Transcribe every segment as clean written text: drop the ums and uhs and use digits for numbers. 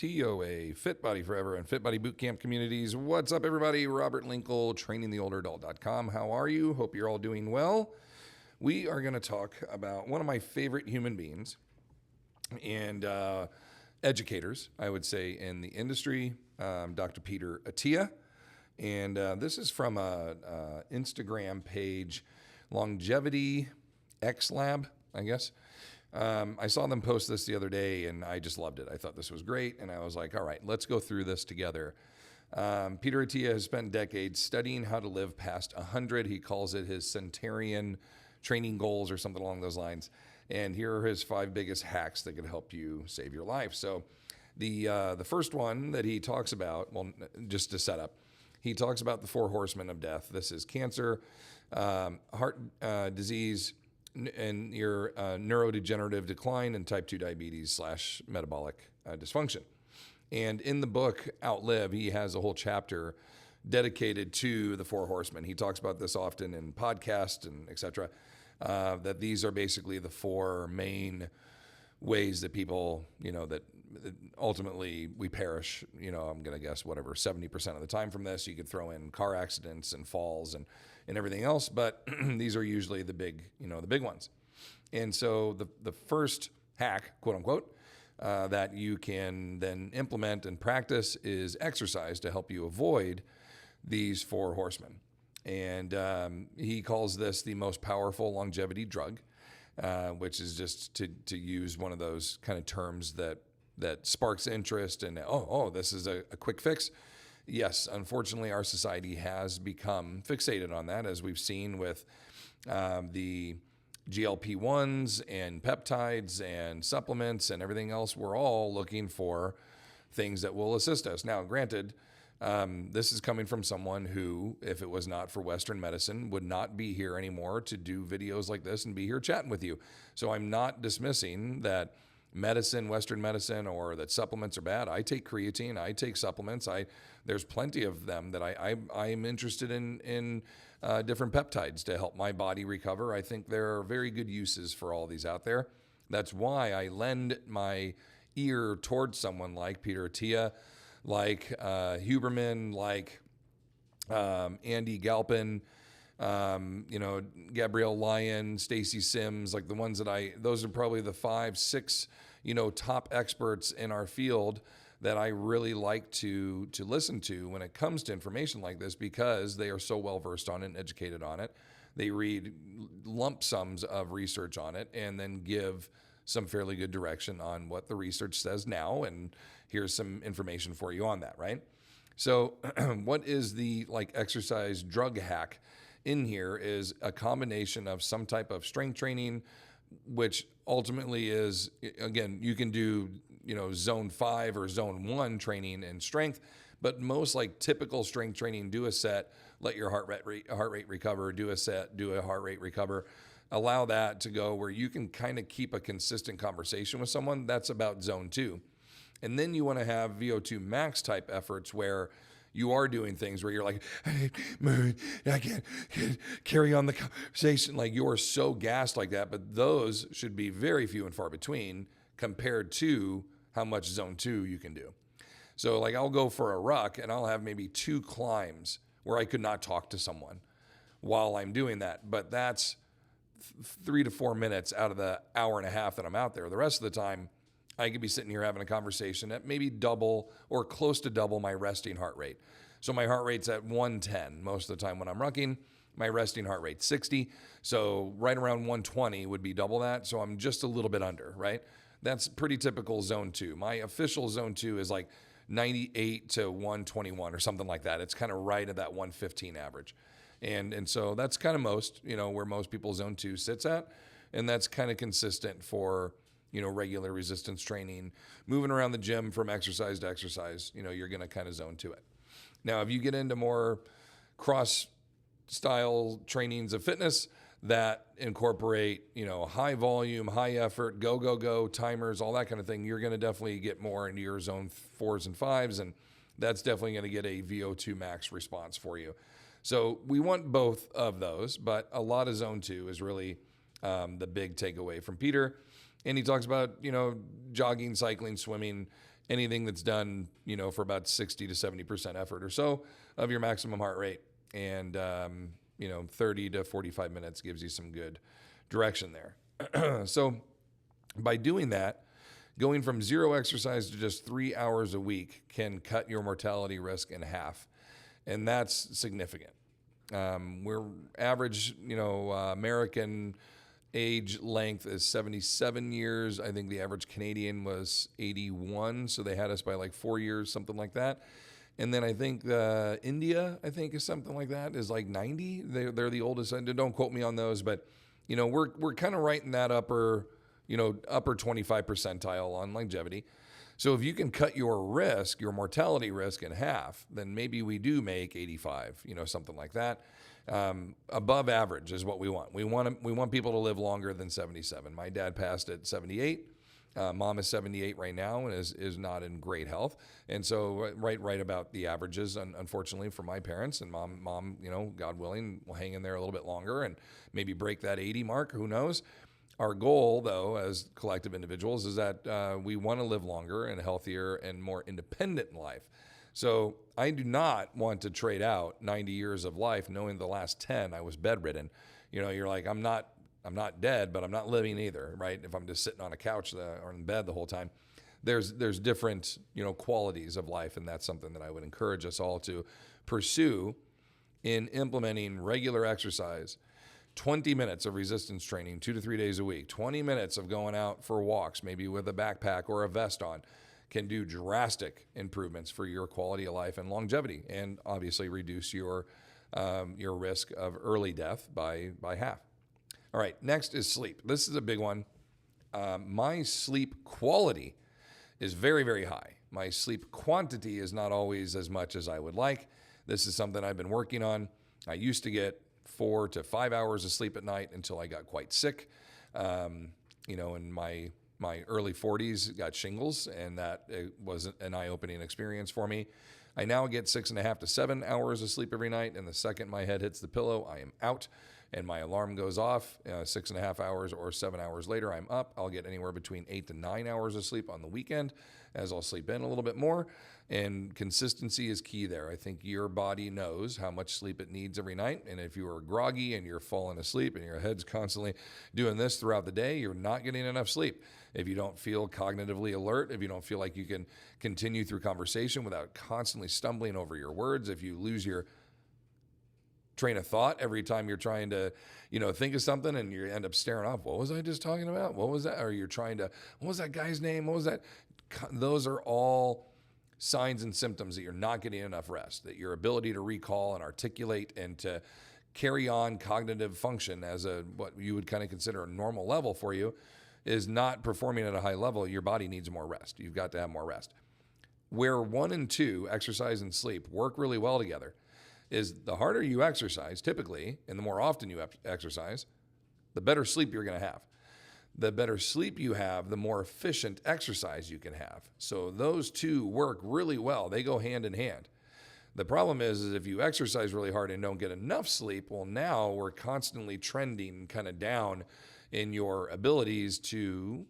FTOA, Fit Body Forever, and Fit Body Bootcamp communities. What's up, everybody? Robert Linkul, trainingtheolderadult.com. How are you? Hope you're all doing well. We are going to talk about one of my favorite human beings and educators, I would say, in the industry, Dr. Peter Attia. And this is from a Instagram page, Longevity X Lab, I guess. I saw them post this the other day, and I just loved it. I thought this was great, and I was like, all right, let's go through this together. Peter Attia has spent decades studying how to live past 100. He calls it his centenarian training goals or something along those lines. And here are his 5 biggest hacks that could help you save your life. So the first one that he talks about, well, just to set up, he talks about the 4 horsemen of death. This is cancer, heart disease, and your neurodegenerative decline, and type 2 diabetes / metabolic dysfunction. And in the book Outlive, he has a whole chapter dedicated to the 4 horsemen. He talks about this often in podcasts and etc. That these are basically the 4 main ways that people, that ultimately we perish. I'm going to guess whatever, 70% of the time from this. You could throw in car accidents and falls and everything else, but these are usually the big ones. And so the first hack, quote unquote, that you can then implement and practice is exercise to help you avoid these 4 horsemen. And he calls this the most powerful longevity drug, which is just to use one of those kind of terms that sparks interest and, this is a quick fix. Yes, unfortunately, our society has become fixated on that, as we've seen with the GLP-1s and peptides and supplements and everything else. We're all looking for things that will assist us. Now, granted, this is coming from someone who, if it was not for Western medicine, would not be here anymore to do videos like this and be here chatting with you. So I'm not dismissing that Western medicine, or that supplements are bad. I take creatine, I take supplements. There's plenty of them that I'm interested in different peptides to help my body recover. I think there are very good uses for all these out there. That's why I lend my ear towards someone like Peter Attia, like Huberman, like Andy Galpin, Gabrielle Lyon, Stacy Sims, like the ones those are probably the 5, 6, top experts in our field that I really like to listen to when it comes to information like this, because they are so well versed on it and educated on it. They read lump sums of research on it and then give some fairly good direction on what the research says now, and here's some information for you on that, right? So what is the exercise drug hack in here is a combination of some type of strength training, which ultimately is, again, you can do, zone 5 or zone 1 training and strength, but most typical strength training, do a set, let your heart rate recover, do a set, do a heart rate recover, allow that to go where you can kind of keep a consistent conversation with someone. That's about zone 2. And then you want to have VO2 max type efforts where you are doing things where you're like, I can't carry on the conversation. You're so gassed like that. But those should be very few and far between compared to how much zone 2 you can do. So I'll go for a ruck and I'll have maybe 2 climbs where I could not talk to someone while I'm doing that. But that's 3 to 4 minutes out of the hour and a half that I'm out there. The rest of the time, I could be sitting here having a conversation at maybe double or close to double my resting heart rate. So my heart rate's at 110 most of the time when I'm rucking. My resting heart rate's 60. So right around 120 would be double that. So I'm just a little bit under, right? That's pretty typical zone 2. My official zone 2 is 98 to 121 or something like that. It's kind of right at that 115 average. And so that's kind of where most people zone 2 sits at. And that's kind of consistent for regular resistance training, moving around the gym from exercise to exercise, you're going to kind of zone to it. Now, if you get into more cross style trainings of fitness that incorporate, high volume, high effort, go, timers, all that kind of thing, you're going to definitely get more into your zone 4s and 5s. And that's definitely going to get a VO2 max response for you. So we want both of those, but a lot of zone 2 is really the big takeaway from Peter. And he talks about, jogging, cycling, swimming, anything that's done, for about 60 to 70% effort or so of your maximum heart rate. And, 30 to 45 minutes gives you some good direction there. So by doing that, going from zero exercise to just 3 hours a week can cut your mortality risk in half. And that's significant. We're average, American age length is 77 years. I think the average Canadian was 81. So they had us by like 4 years, something like that. And then I think India, is something like that, is like 90. They're the oldest. Don't quote me on those, but we're kind of right in that upper 25 percentile on longevity. So if you can cut your mortality risk in half, then maybe we do make 85, something like that. Above average is what we want. We want people to live longer than 77. My dad passed at 78. Mom is 78 right now and is not in great health. And so right about the averages, unfortunately, for my parents. And mom, God willing, will hang in there a little bit longer and maybe break that 80 mark. Who knows? Our goal, though, as collective individuals, is that we want to live longer and healthier and more independent in life. So I do not want to trade out 90 years of life knowing the last 10 I was bedridden. You're like, I'm not dead, but I'm not living either, right? If I'm just sitting on a couch or in bed the whole time. There's different, qualities of life, and that's something that I would encourage us all to pursue in implementing regular exercise. 20 minutes of resistance training 2 to 3 days a week, 20 minutes of going out for walks, maybe with a backpack or a vest on, can do drastic improvements for your quality of life and longevity, and obviously reduce your risk of early death by half. All right, next is sleep. This is a big one. My sleep quality is very, very high. My sleep quantity is not always as much as I would like. This is something I've been working on. I used to get 4 to 5 hours of sleep at night until I got quite sick. In my early 40s, got shingles, and that was an eye-opening experience for me. I now get 6.5 to 7 hours of sleep every night, and the second my head hits the pillow, I am out, and my alarm goes off. 6.5 hours or 7 hours later, I'm up. I'll get anywhere between 8 to 9 hours of sleep on the weekend, as I'll sleep in a little bit more. And consistency is key there. I think your body knows how much sleep it needs every night. And if you are groggy and you're falling asleep and your head's constantly doing this throughout the day, you're not getting enough sleep. If you don't feel cognitively alert, if you don't feel like you can continue through conversation without constantly stumbling over your words, if you lose your train of thought every time you're trying to, think of something and you end up staring off, what was I just talking about? What was that? Or you're trying to, what was that guy's name? What was that? Those are all signs and symptoms that you're not getting enough rest, that your ability to recall and articulate and to carry on cognitive function as what you would kind of consider a normal level for you is not performing at a high level. Your body needs more rest. You've got to have more rest. Where 1 and 2, exercise and sleep, work really well together is the harder you exercise typically, and the more often you exercise, the better sleep you're going to have. The better sleep you have, the more efficient exercise you can have. So those two work really well. They go hand in hand. The problem is if you exercise really hard and don't get enough sleep, well, now we're constantly trending kind of down in your abilities to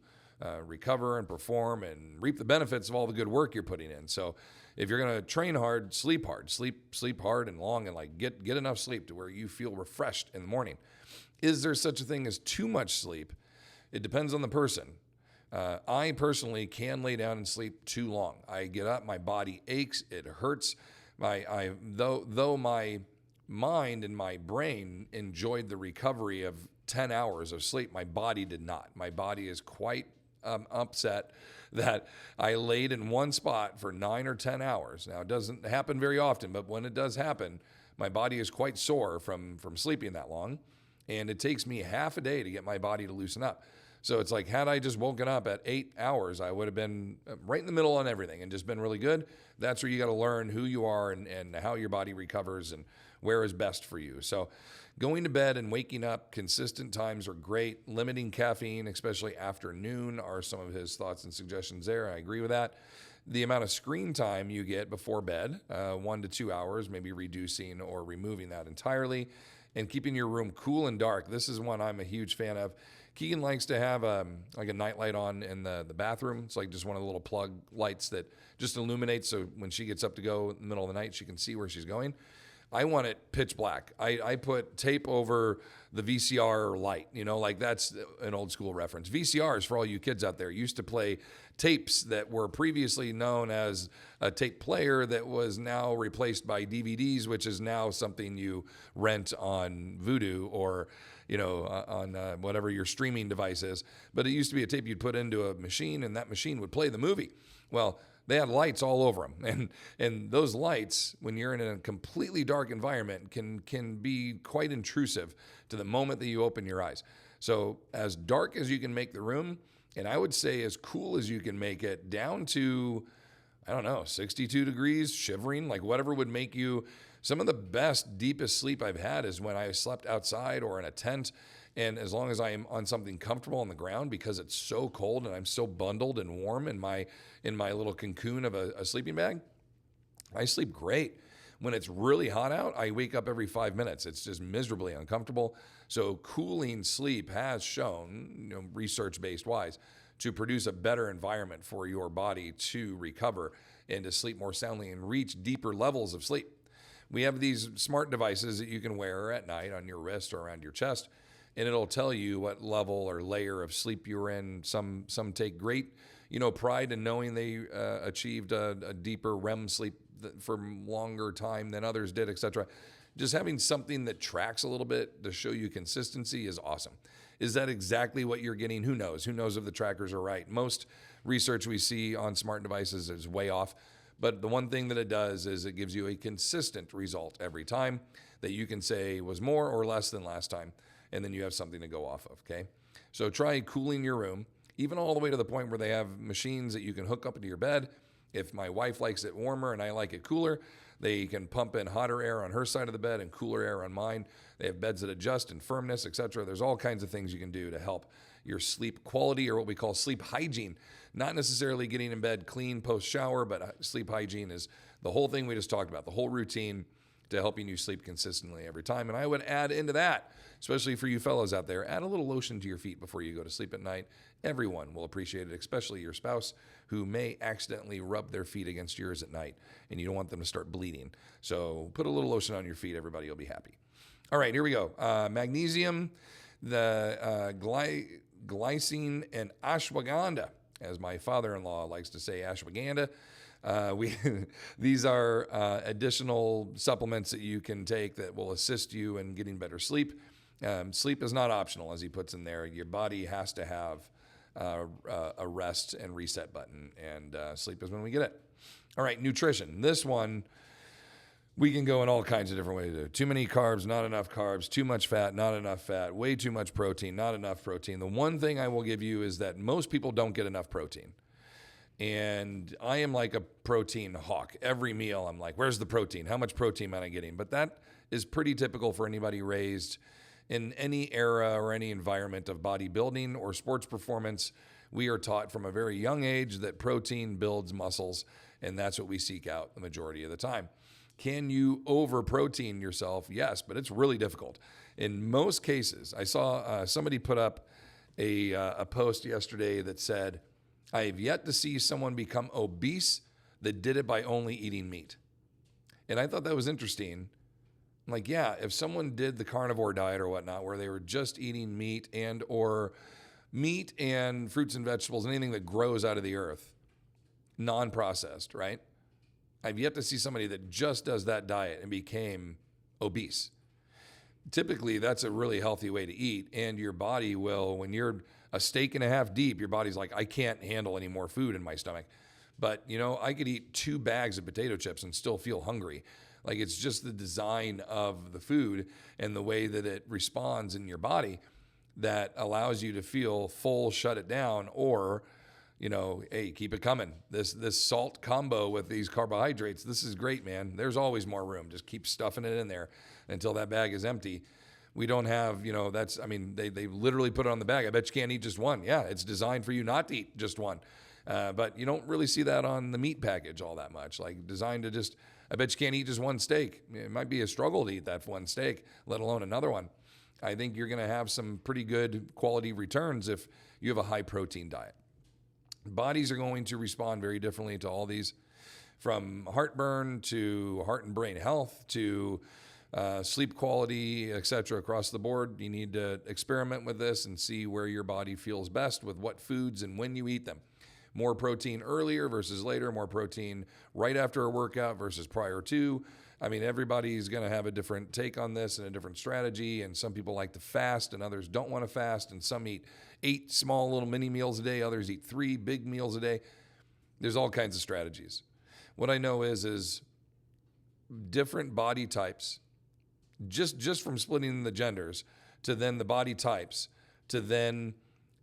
recover and perform and reap the benefits of all the good work you're putting in. So if you're going to train hard, sleep hard, sleep hard and long, and like get enough sleep to where you feel refreshed in the morning. Is there such a thing as too much sleep? It depends on the person. I personally can lay down and sleep too long. I get up, my body aches, it hurts. Though my mind and my brain enjoyed the recovery of 10 hours of sleep, my body did not. My body is quite upset that I laid in one spot for 9 or 10 hours. Now, it doesn't happen very often, but when it does happen, my body is quite sore from sleeping that long, and it takes me half a day to get my body to loosen up. So it's like, had I just woken up at 8 hours, I would have been right in the middle on everything and just been really good. That's where you got to learn who you are and how your body recovers and where is best for you. So going to bed and waking up consistent times are great. Limiting caffeine, especially afternoon, are some of his thoughts and suggestions there. I agree with that. The amount of screen time you get before bed, 1 to 2 hours, maybe reducing or removing that entirely. And keeping your room cool and dark. This is one I'm a huge fan of. Keegan likes to have like a nightlight on in the bathroom. It's like just one of the little plug lights that just illuminates, so when she gets up to go in the middle of the night, she can see where she's going. I want it pitch black. I put tape over the VCR light, like that's an old school reference. VCRs, for all you kids out there, used to play tapes that were previously known as a tape player that was now replaced by DVDs, which is now something you rent on Vudu or, on whatever your streaming device is. But it used to be a tape you'd put into a machine, and that machine would play the movie. Well, they had lights all over them, and those lights, when you're in a completely dark environment, can be quite intrusive to the moment that you open your eyes. So as dark as you can make the room, and I would say as cool as you can make it, down to, 62 degrees, shivering, like whatever would make you. Some of the best, deepest sleep I've had is when I slept outside or in a tent. And as long as I am on something comfortable on the ground, because it's so cold and I'm so bundled and warm in my little cocoon of a sleeping bag, I sleep great. When it's really hot out, I wake up every 5 minutes. It's just miserably uncomfortable. So cooling sleep has shown, research-based wise, to produce a better environment for your body to recover and to sleep more soundly and reach deeper levels of sleep. We have these smart devices that you can wear at night on your wrist or around your chest, and it'll tell you what level or layer of sleep you're in. Some take great, pride in knowing they achieved a deeper REM sleep for longer time than others did, etc. Just having something that tracks a little bit to show you consistency is awesome. Is that exactly what you're getting? Who knows? Who knows if the trackers are right? Most research we see on smart devices is way off. But the one thing that it does is it gives you a consistent result every time that you can say was more or less than last time. And then you have something to go off of, okay? So try cooling your room, even all the way to the point where they have machines that you can hook up into your bed. If my wife likes it warmer and I like it cooler, they can pump in hotter air on her side of the bed and cooler air on mine. They have beds that adjust in firmness, etc. There's all kinds of things you can do to help your sleep quality, or what we call sleep hygiene. Not necessarily getting in bed clean post-shower, but sleep hygiene is the whole thing we just talked about, the whole routine to helping you sleep consistently every time. And I would add into that, especially for you fellows out there, add a little lotion to your feet before you go to sleep at night. Everyone will appreciate it, especially your spouse, who may accidentally rub their feet against yours at night, and you don't want them to start bleeding. So put a little lotion on your feet. Everybody will be happy. All right, here we go. Magnesium, the glycine, and ashwagandha, as my father-in-law likes to say, ashwagandha. These are additional supplements that you can take that will assist you in getting better sleep. Sleep is not optional, as he puts in there. Your body has to have a rest and reset button, and sleep is when we get it. All right, nutrition. This one, we can go in all kinds of different ways. Too many carbs, not enough carbs. Too much fat, not enough fat. Way too much protein, not enough protein. The one thing I will give you is that most people don't get enough protein. And I am like a protein hawk. Every meal, I'm like, where's the protein? How much protein am I getting? But that is pretty typical for anybody raised in any era or any environment of bodybuilding or sports performance. We are taught from a very young age that protein builds muscles, and that's what we seek out the majority of the time. Can you over-protein yourself? Yes, but it's really difficult. In most cases, I saw somebody put up a post yesterday that said, I have yet to see someone become obese that did it by only eating meat. And I thought that was interesting. I'm like, yeah, if someone did the carnivore diet or whatnot, where they were just eating meat and fruits and vegetables, anything that grows out of the earth, non-processed, right? I've yet to see somebody that just does that diet and became obese. Typically, that's a really healthy way to eat, and your body will, when you're a steak and a half deep, your body's like, I can't handle any more food in my stomach. But, I could eat 2 bags of potato chips and still feel hungry. Like, it's just the design of the food and the way that it responds in your body that allows you to feel full, shut it down, or, hey, keep it coming. This salt combo with these carbohydrates, this is great, man. There's always more room. Just keep stuffing it in there until that bag is empty. We don't have, they literally put it on the bag. I bet you can't eat just one. Yeah, it's designed for you not to eat just one. But you don't really see that on the meat package all that much. Like, designed to just, I bet you can't eat just one steak. It might be a struggle to eat that one steak, let alone another one. I think you're going to have some pretty good quality returns if you have a high protein diet. Bodies are going to respond very differently to all these, from heartburn to heart and brain health to sleep quality, etc. across the board. You need to experiment with this and see where your body feels best with what foods and when you eat them. More protein earlier versus later, more protein right after a workout versus prior to. I mean, everybody's going to have a different take on this and a different strategy, and some people like to fast and others don't want to fast, and some eat 8 small little mini meals a day, others eat 3 big meals a day. There's all kinds of strategies. What I know is different body types, just from splitting the genders to then the body types to then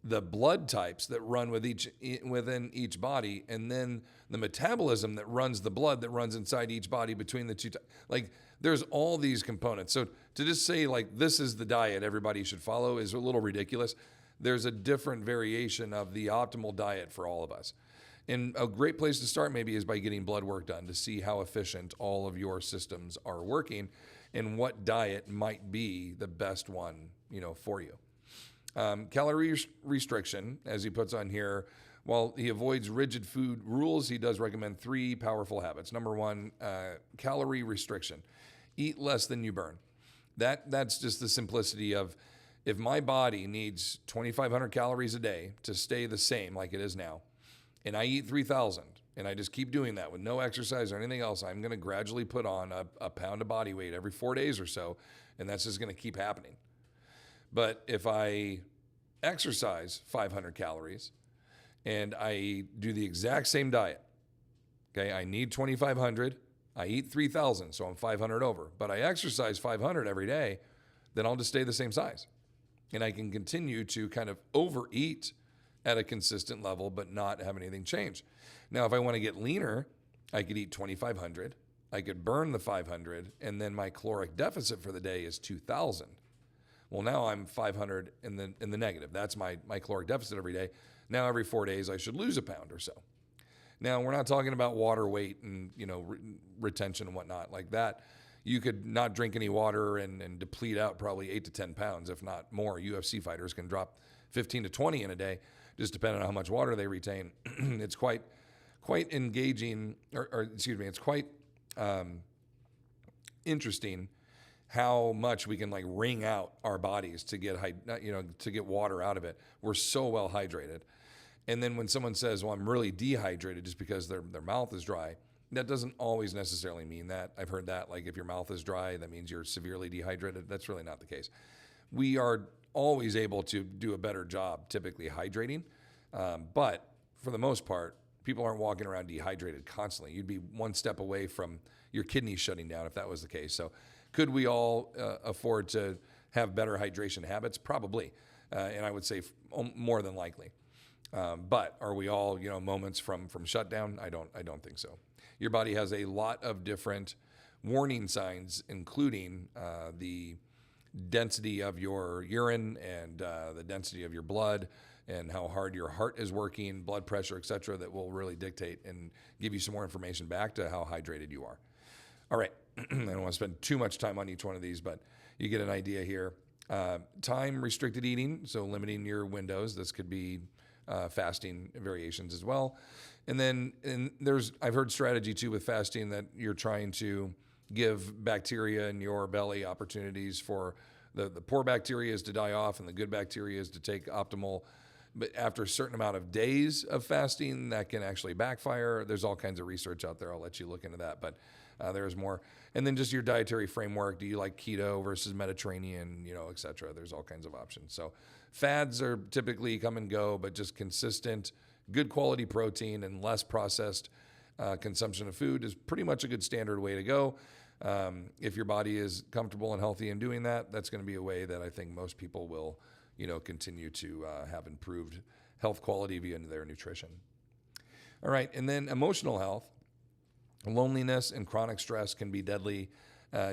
the blood types that run within each body, and then the metabolism that runs the blood that runs inside each body between the two. Like, there's all these components. So to just say like this is the diet everybody should follow is a little ridiculous. There's a different variation of the optimal diet for all of us. And a great place to start maybe is by getting blood work done to see how efficient all of your systems are working and what diet might be the best one, for you. Calorie restriction, as he puts on here, while he avoids rigid food rules, he does recommend 3 powerful habits. Number 1, calorie restriction. Eat less than you burn. That's just the simplicity of, if my body needs 2,500 calories a day to stay the same like it is now, and I eat 3,000, and I just keep doing that with no exercise or anything else, I'm going to gradually put on a pound of body weight every 4 days or so, and that's just going to keep happening. But if I exercise 500 calories and I do the exact same diet, okay, I need 2,500, I eat 3,000, so I'm 500 over, but I exercise 500 every day, then I'll just stay the same size. And I can continue to kind of overeat at a consistent level, but not have anything change. Now, if I want to get leaner, I could eat 2,500, I could burn the 500, and then my caloric deficit for the day is 2,000. Well, now I'm 500 in the negative. That's my caloric deficit every day. Now every 4 days I should lose a pound or so. Now we're not talking about water weight and retention and whatnot like that. You could not drink any water and deplete out probably 8 to 10 pounds, if not more. UFC fighters can drop 15 to 20 in a day, just depending on how much water they retain. It's quite engaging, it's quite interesting how much we can wring out our bodies to get water out of it. We're so well hydrated. And then when someone says, well, I'm really dehydrated just because their mouth is dry, that doesn't always necessarily mean that. I've heard that, if your mouth is dry, that means you're severely dehydrated. That's really not the case. We are always able to do a better job typically hydrating. But for the most part, people aren't walking around dehydrated constantly. You'd be one step away from your kidneys shutting down if that was the case. So could we all afford to have better hydration habits? Probably. And I would say more than likely. But are we all, moments from shutdown? I don't think so. Your body has a lot of different warning signs, including the density of your urine and the density of your blood and how hard your heart is working, blood pressure, et cetera, that will really dictate and give you some more information back to how hydrated you are. All right. I don't want to spend too much time on each one of these, but you get an idea here. Time restricted eating, so limiting your windows. This could be fasting variations as well. And then I've heard strategy too with fasting that you're trying to give bacteria in your belly opportunities for the poor bacteria to die off and the good bacteria to take optimal. But after a certain amount of days of fasting, that can actually backfire. There's all kinds of research out there. I'll let you look into that, but there's more. And then just your dietary framework. Do you like keto versus Mediterranean, et cetera? There's all kinds of options. So fads are typically come and go, but just consistent, good quality protein and less processed consumption of food is pretty much a good standard way to go. If your body is comfortable and healthy in doing that, that's going to be a way that I think most people will, continue to have improved health quality via their nutrition. All right. And then emotional health. Loneliness and chronic stress can be deadly,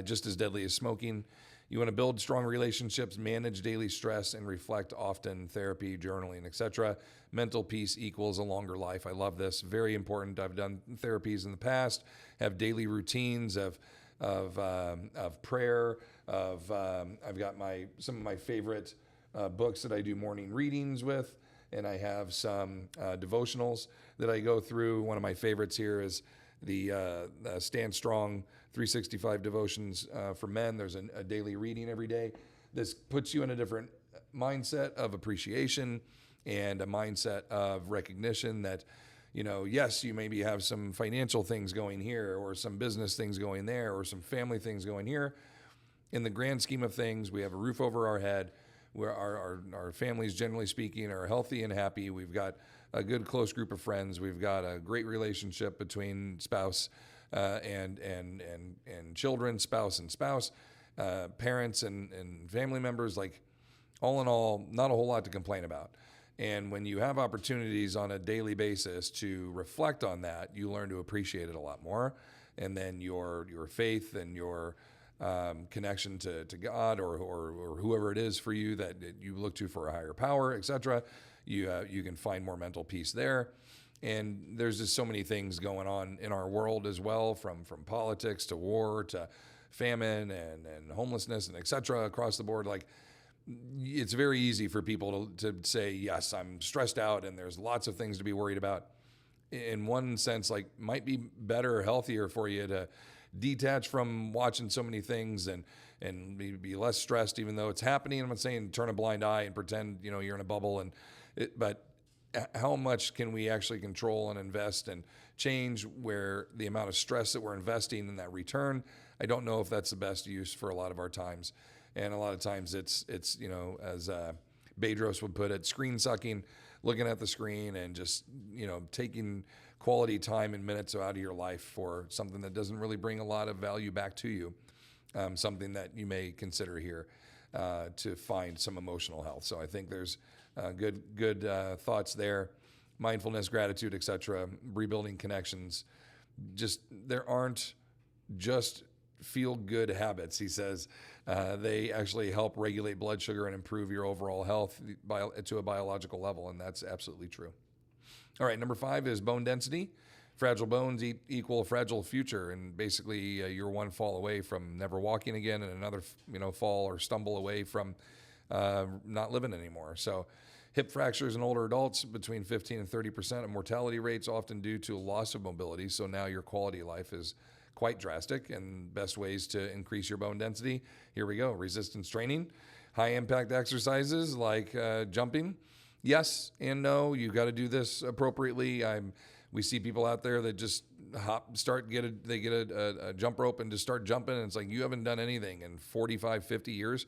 just as deadly as smoking. You want to build strong relationships, manage daily stress, and reflect often, therapy, journaling, etc. Mental peace equals a longer life. I love this. Very important. I've done therapies in the past, have daily routines of of prayer. I've got some of my favorite books that I do morning readings with, and I have some devotionals that I go through. One of my favorites here is the Stand Strong 365 devotions for men. There's a daily reading every day. This puts you in a different mindset of appreciation and a mindset of recognition that, yes, you maybe have some financial things going here or some business things going there or some family things going here. In the grand scheme of things, we have a roof over our head, where our families, generally speaking, are healthy and happy. We've got a good close group of friends. We've got a great relationship between spouse and children, spouse and spouse, parents and family members. Like, all in all, not a whole lot to complain about. And when you have opportunities on a daily basis to reflect on that, you learn to appreciate it a lot more. And then your faith and your connection to God or whoever it is for you that you look to for a higher power, etc., you can find more mental peace there. And there's just so many things going on in our world as well, from politics to war to famine and homelessness and etc. across the board. Like, it's very easy for people to say, yes, I'm stressed out and there's lots of things to be worried about. In one sense, like, might be better or healthier for you to detach from watching so many things and be less stressed, even though it's happening. I'm not saying turn a blind eye and pretend, you're in a bubble, but how much can we actually control and invest and change where the amount of stress that we're investing in that return? I don't know if that's the best use for a lot of our times. And a lot of times it's as Bedros would put it, screen sucking, looking at the screen and just, taking quality time and minutes out of your life for something that doesn't really bring a lot of value back to you. Something that you may consider here to find some emotional health. So I think there's good thoughts there. Mindfulness, gratitude, etc. Rebuilding connections. There aren't just feel-good habits, he says. They actually help regulate blood sugar and improve your overall health to a biological level, and that's absolutely true. All right, number 5 is bone density. Fragile bones equal fragile future, and basically you're one fall away from never walking again, and another fall or stumble away from not living anymore. So hip fractures in older adults, between 15 and 30% of mortality rates, often due to loss of mobility. So now your quality of life is quite drastic, and best ways to increase your bone density, here we go: resistance training, high impact exercises like jumping. Yes and no, you got to do this appropriately. We see people out there that just they get a jump rope and just start jumping, and it's like, you haven't done anything in 45, 50 years.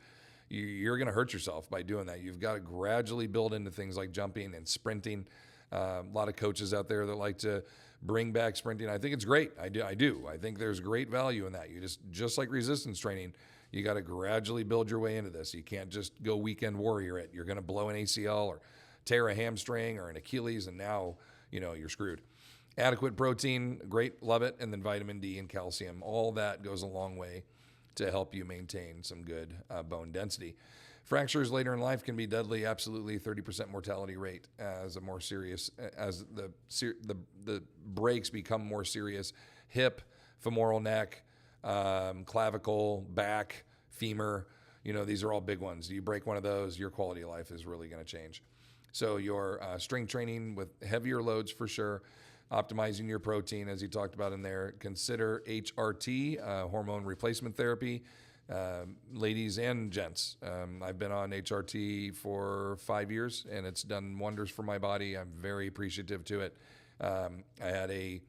You're going to hurt yourself by doing that. You've got to gradually build into things like jumping and sprinting. A lot of coaches out there that like to bring back sprinting. I think it's great. I do. I think there's great value in that. You just like resistance training, you got to gradually build your way into this. You can't just go weekend warrior it. You're going to blow an ACL or tear a hamstring or an Achilles, and now you're screwed. Adequate protein, great, love it, and then vitamin D and calcium. All that goes a long way to help you maintain some good bone density. Fractures later in life can be deadly. Absolutely, 30% mortality rate as the breaks become more serious. Hip, femoral neck, clavicle, back, femur. These are all big ones. You break one of those, your quality of life is really going to change. So your strength training with heavier loads for sure. Optimizing your protein, as you talked about in there. Consider HRT, hormone replacement therapy. Ladies and gents, I've been on HRT for 5 years, and it's done wonders for my body. I'm very appreciative to it. I had a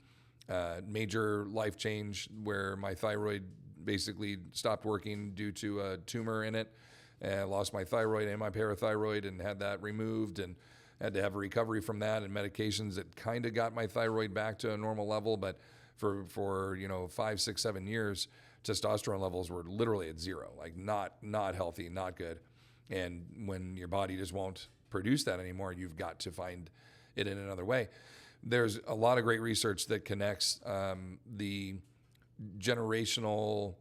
major life change where my thyroid basically stopped working due to a tumor in it. And I lost my thyroid and my parathyroid and had that removed, and had to have a recovery from that and medications that kind of got my thyroid back to a normal level. But for 5, 6, 7 years, testosterone levels were literally at zero, like not healthy, not good. And when your body just won't produce that anymore, you've got to find it in another way. There's a lot of great research that connects the generational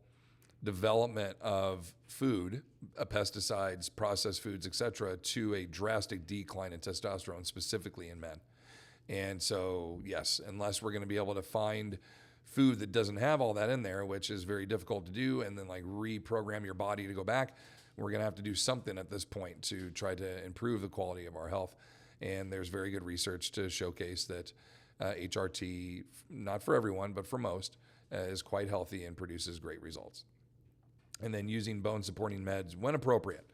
development of food, pesticides, processed foods, etc., to a drastic decline in testosterone, specifically in men. And so, yes, unless we're going to be able to find food that doesn't have all that in there, which is very difficult to do, and then like reprogram your body to go back. We're going to have to do something at this point to try to improve the quality of our health. And there's very good research to showcase that HRT, not for everyone, but for most, is quite healthy and produces great results. And then using bone supporting meds when appropriate.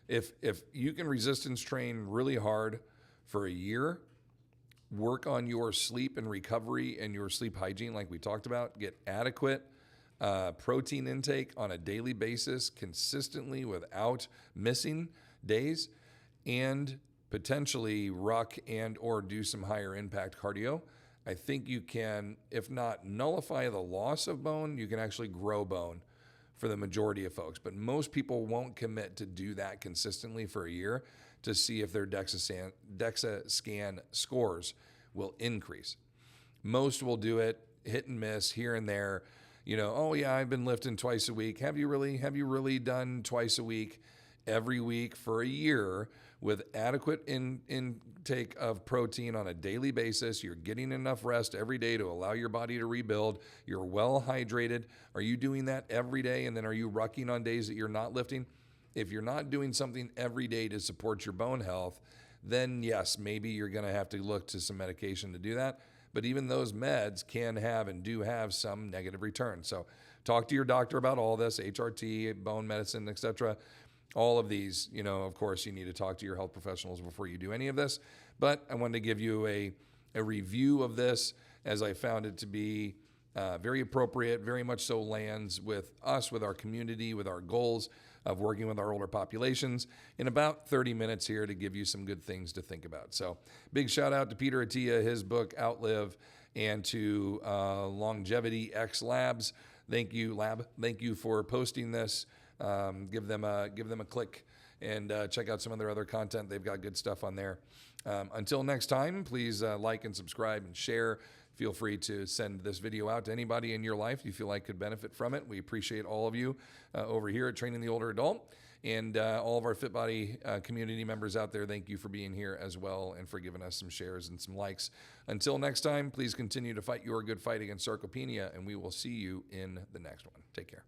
If you can resistance train really hard for a year, work on your sleep and recovery and your sleep hygiene like we talked about, get adequate protein intake on a daily basis consistently without missing days, and potentially ruck and or do some higher impact cardio, I think you can, if not nullify the loss of bone, you can actually grow bone for the majority of folks. But most people won't commit to do that consistently for a year to see if their DEXA scan scores will increase. Most will do it hit and miss here and there. You know, oh yeah, I've been lifting twice a week. Have you really done twice a week, every week for a year with adequate intake of protein on a daily basis? You're getting enough rest every day to allow your body to rebuild. You're well hydrated. Are you doing that every day? And then are you rucking on days that you're not lifting? If you're not doing something every day to support your bone health, then yes, maybe you're going to have to look to some medication to do that. But even those meds can have and do have some negative returns. So talk to your doctor about all this, HRT, bone medicine, etc. All of these, you know, of course, you need to talk to your health professionals before you do any of this. But I wanted to give you a review of this, as I found it to be very appropriate, very much so lands with us, with our community, with our goals of working with our older populations in about 30 minutes here to give you some good things to think about. So big shout out to Peter Attia, his book Outlive, and to Longevity X Labs. Thank you, Lab. Thank you for posting this. Give them a click and check out some of their other content. They've got good stuff on there. Until next time, please like and subscribe and share. Feel free to send this video out to anybody in your life you feel like could benefit from it. We appreciate all of you over here at Training the Older Adult, and all of our Fit Body community members out there. Thank you for being here as well and for giving us some shares and some likes. Until next time, please continue to fight your good fight against sarcopenia, and we will see you in the next one. Take care.